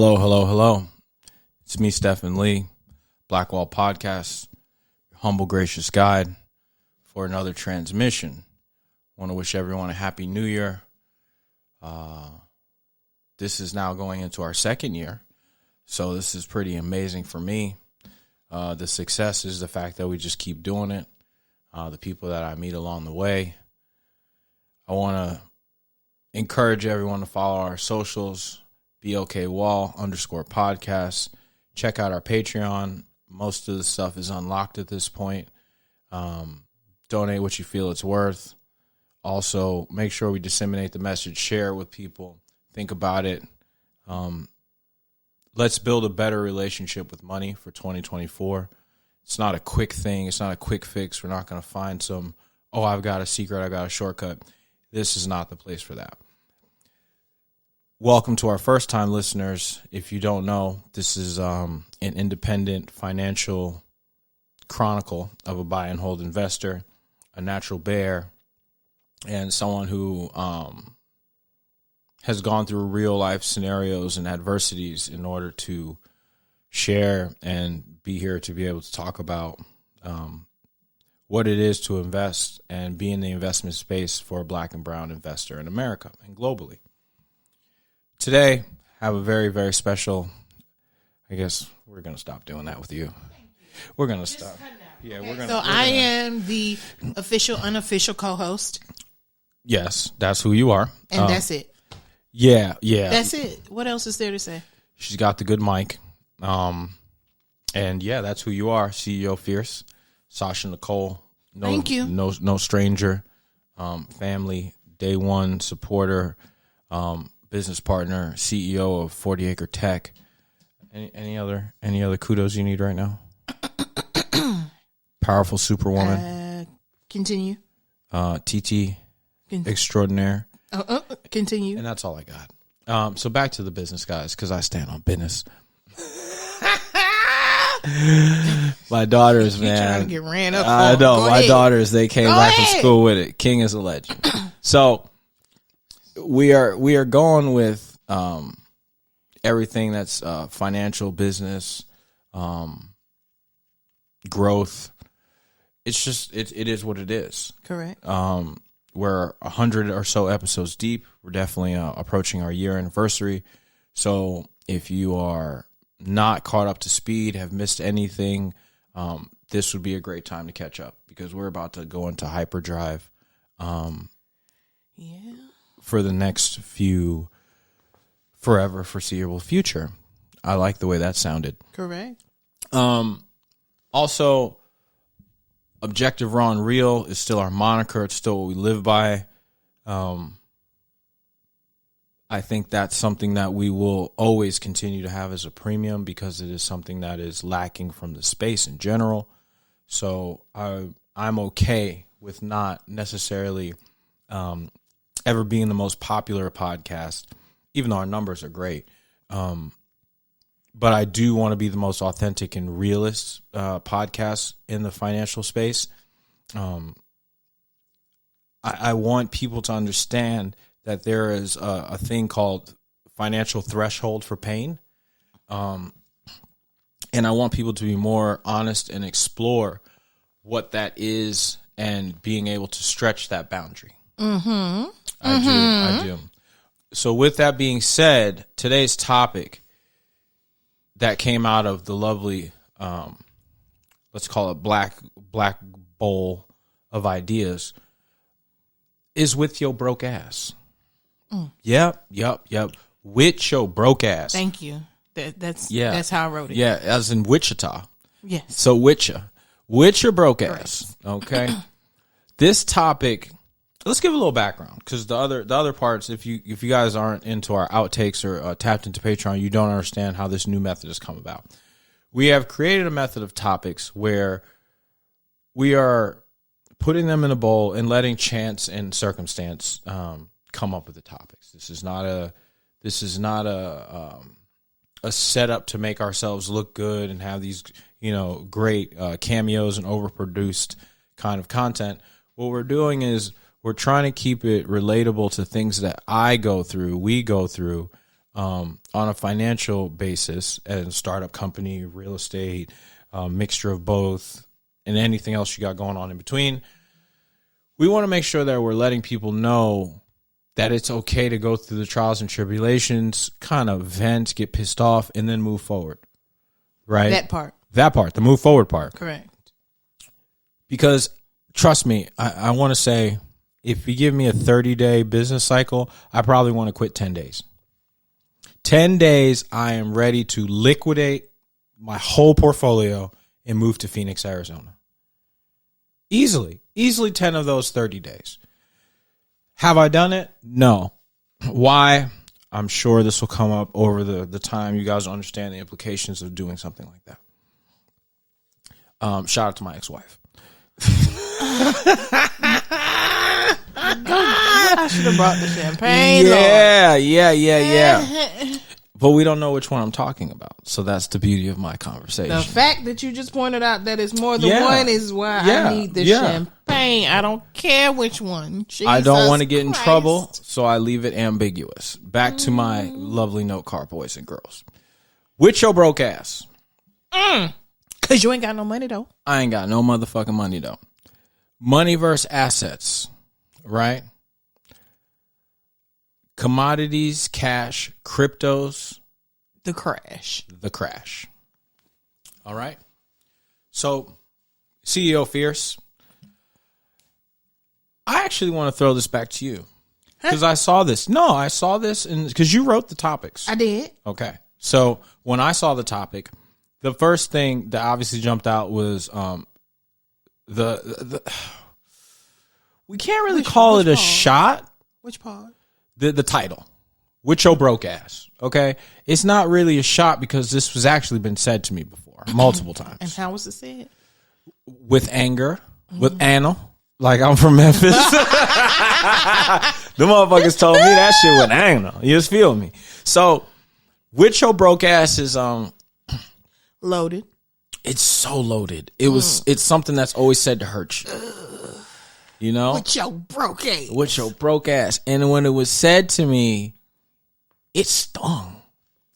Hello, hello, hello. It's me, Stephen Lee, Blackwall Podcast, your humble, gracious guide for another transmission. Want to wish everyone a happy new year. This is now going into our second year, so this is pretty amazing for me. The success is the fact that we just keep doing it. The people that I meet along the way. I want to encourage everyone to follow our socials, BLKWall_podcast. Check out our Patreon. Most of the stuff is unlocked at this point. Donate what you feel it's worth. Also, make sure we disseminate the message, share it with people, think about it. Let's build a better relationship with money for 2024. It's not a quick thing. It's not a quick fix. We're not going to find some, I've got a secret, I've got a shortcut. This is not the place for that. Welcome to our first-time listeners. If you don't know, this is an independent financial chronicle of a buy and hold investor, a natural bear, and someone who has gone through real-life scenarios and adversities in order to share and be here to be able to talk about what it is to invest and be in the investment space for a black and brown investor in America and globally. Today, I have a very, very special, I guess we're going to stop doing that with you. We're going to stop. Yeah, we're going to. So I am the official, unofficial co-host. Yes, that's who you are. And that's it. Yeah. That's it. What else is there to say? She's got the good mic. And yeah, that's who you are. CEO Fierce, Sasha Nicole. Thank you. No stranger. Family, day one supporter. Business partner, CEO of 40 Acre Tech. Any other kudos you need right now? Powerful superwoman. Continue. TT extraordinaire. Continue. And that's all I got. So back to the business, guys, because I stand on business. My daughters, man. Trying to get ran up. I know. My daughters, they came back from ahead. school with it. King is a legend. So we are going with everything that's financial, business, growth. It's just it is what it is. Correct. We're 100 or so episodes deep. We're definitely approaching our year anniversary. So if you are not caught up to speed, have missed anything, this would be a great time to catch up because we're about to go into hyperdrive. For the next forever foreseeable future. I like the way that sounded. Correct. Also, Objective Raw and Real is still our moniker. It's still what we live by. I think that's something that we will always continue to have as a premium because it is something that is lacking from the space in general. So I'm okay with not necessarily ever being the most popular podcast, even though our numbers are great. But I do want to be the most authentic and realist podcast in the financial space. I want people to understand that there is a thing called financial threshold for pain. And I want people to be more honest and explore what that is and being able to stretch that boundary. I do. So with that being said, today's topic that came out of the lovely, let's call it black bowl of ideas, is with your broke ass. Yep. With your broke ass. Thank you. That's how I wrote it. Yeah, as in Wichita. Yes. So with your broke ass. Okay. This topic. Let's give a little background because the other parts, if you guys aren't into our outtakes or tapped into Patreon, you don't understand how this new method has come about. We have created a method of topics where we are putting them in a bowl and letting chance and circumstance come up with the topics. This is not a setup to make ourselves look good and have these great cameos and overproduced kind of content. What we're doing is we're trying to keep it relatable to things that we go through, on a financial basis, and startup company, real estate, mixture of both, and anything else you got going on in between. We want to make sure that we're letting people know that it's okay to go through the trials and tribulations, kind of vent, get pissed off, and then move forward. Right? That part, the move forward part. correct. Because trust me, I want to say, if you give me a 30-day business cycle, I probably want to quit 10 days. 10 days, I am ready to liquidate my whole portfolio and move to Phoenix, Arizona. Easily 10 of those 30 days. Have I done it? No. Why? I'm sure this will come up over the time. You guys will understand the implications of doing something like that. Shout out to my ex-wife. I should have brought the champagne. Yeah. But we don't know which one I'm talking about. So that's the beauty of my conversation. The fact that you just pointed out that it's more than one is why I need the champagne. I don't care which one. I don't want to get in trouble, so I leave it ambiguous. Back to my lovely note card, boys and girls. With your broke ass. Because you ain't got no money, though. I ain't got no motherfucking money, though. Money versus assets, right? Commodities, cash, cryptos. The crash. All right. So, CEO Fierce, I actually want to throw this back to you because I saw this. No, I saw this because you wrote the topics. I did. Okay. So when I saw the topic, the first thing that obviously jumped out was the we can't really call it a shot. Which part? The title, with your broke ass. Okay, it's not really a shot because this was actually been said to me before multiple times. And how was it said? With anger, with Anna. Like I'm from Memphis. The motherfuckers told me that shit with anger. You just feel me? So, with your broke ass is Loaded. It's so loaded. It's something that's always said to hurt you. You know? With your broke ass. With your broke ass. And when it was said to me, it stung.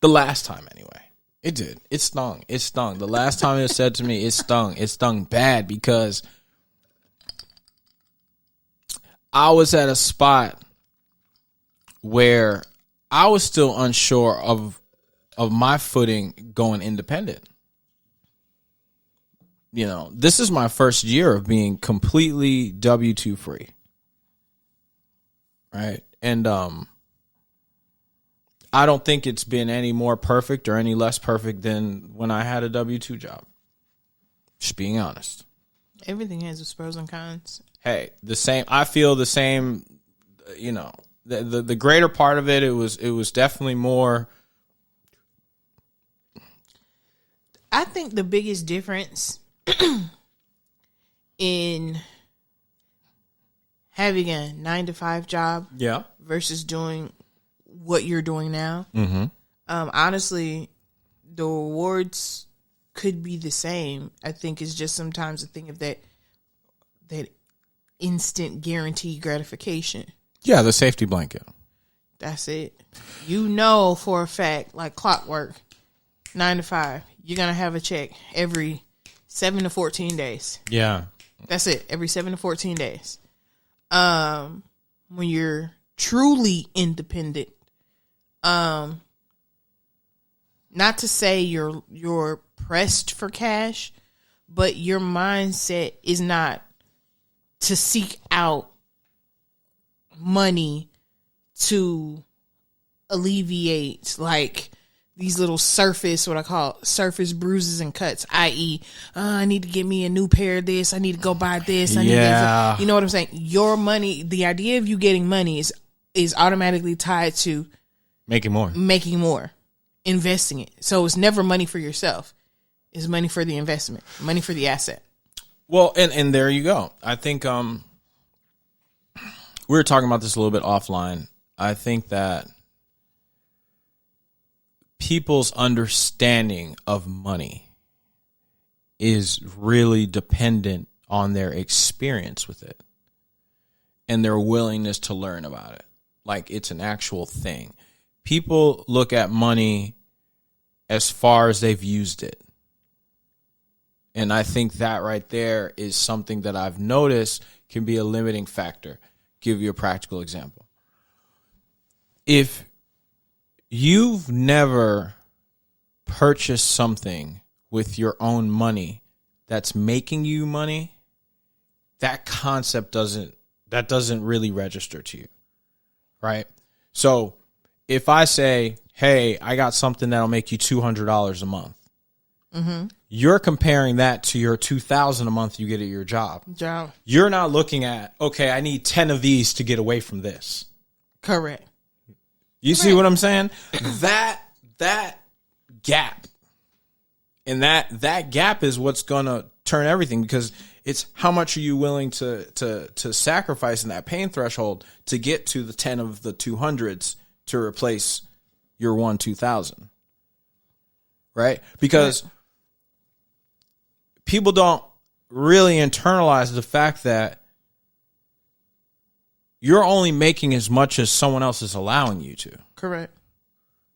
The last time, anyway. It did. It stung. The last time it was said to me, it stung. It stung bad because I was at a spot where I was still unsure of my footing going independent. You know, this is my first year of being completely W-2 free. Right? And I don't think it's been any more perfect or any less perfect than when I had a W-2 job. Just being honest. Everything has its pros and cons. Hey, I feel the same, you know, the greater part of it was definitely more. I think the biggest difference in having a 9-to-5 job versus doing what you're doing now, honestly, the rewards could be the same. I think it's just sometimes a thing of that instant guaranteed gratification. Yeah, the safety blanket. That's it. You know for a fact, like clockwork, 9 to 5, you're going to have a check every 7 to 14 days. Yeah. That's it. Every 7 to 14 days. When you're truly independent, not to say you're pressed for cash, but your mindset is not to seek out money to alleviate like these little surface bruises and cuts, i.e., I need to get me a new pair of this. I need to go buy this. I need this. You know what I'm saying? Your money, the idea of you getting money is automatically tied to making more, investing it. So it's never money for yourself. It's money for the investment, money for the asset. Well, and there you go. I think we were talking about this a little bit offline. I think that people's understanding of money is really dependent on their experience with it and their willingness to learn about it. Like it's an actual thing. people look at money as far as they've used it. And I think that right there is something that I've noticed can be a limiting factor. Give you a practical example. If you've never purchased something with your own money that's making you money, that concept doesn't really register to you, right? So if I say, hey, I got something that'll make you $200 a month, you're comparing that to your $2,000 a month you get at your job. You're not looking at, okay, I need 10 of these to get away from this. Correct. You see what I'm saying? That gap, and that gap is what's gonna turn everything, because it's how much are you willing to sacrifice in that pain threshold to get to the 10 of the 200s to replace your 2,000, right? Because people don't really internalize the fact that you're only making as much as someone else is allowing you to. Correct.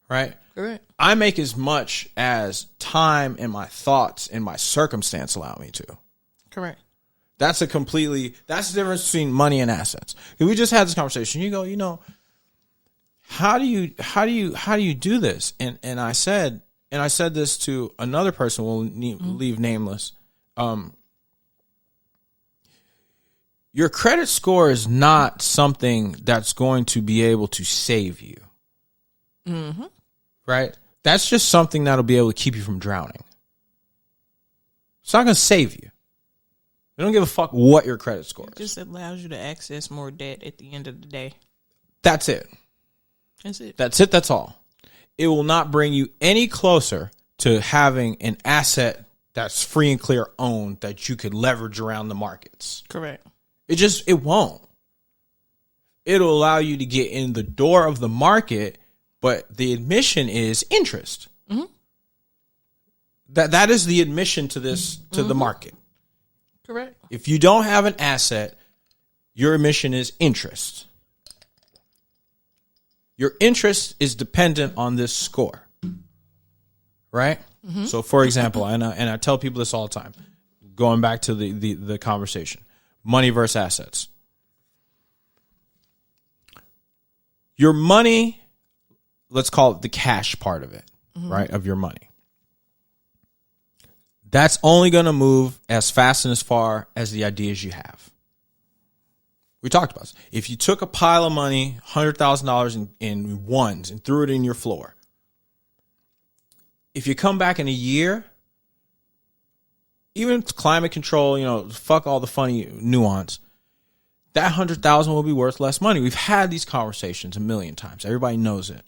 Right? Correct. I make as much as time and my thoughts and my circumstance allow me to. Correct. That's the difference between money and assets. We just had this conversation. You go, how do you do this? And I said this to another person. We'll leave nameless. Your credit score is not something that's going to be able to save you. Mm-hmm. Right? That's just something that'll be able to keep you from drowning. It's not going to save you. They don't give a fuck what your credit score is. It just allows you to access more debt at the end of the day. That's it. That's all. It will not bring you any closer to having an asset that's free and clear owned that you could leverage around the markets. Correct. It won't. It'll allow you to get in the door of the market, but the admission is interest. Mm-hmm. That is the admission to this, to the market. Correct. If you don't have an asset, your admission is interest. Your interest is dependent on this score. Right? Mm-hmm. So for example, and I tell people this all the time, going back to the conversation, money versus assets. Your money, let's call it the cash part of it, right? Of your money. That's only going to move as fast and as far as the ideas you have. We talked about this. If you took a pile of money, $100,000 in ones, and threw it in your floor, if you come back in a year, even climate control, fuck all the funny nuance, that $100,000 will be worth less money. We've had these conversations a million times. Everybody knows it.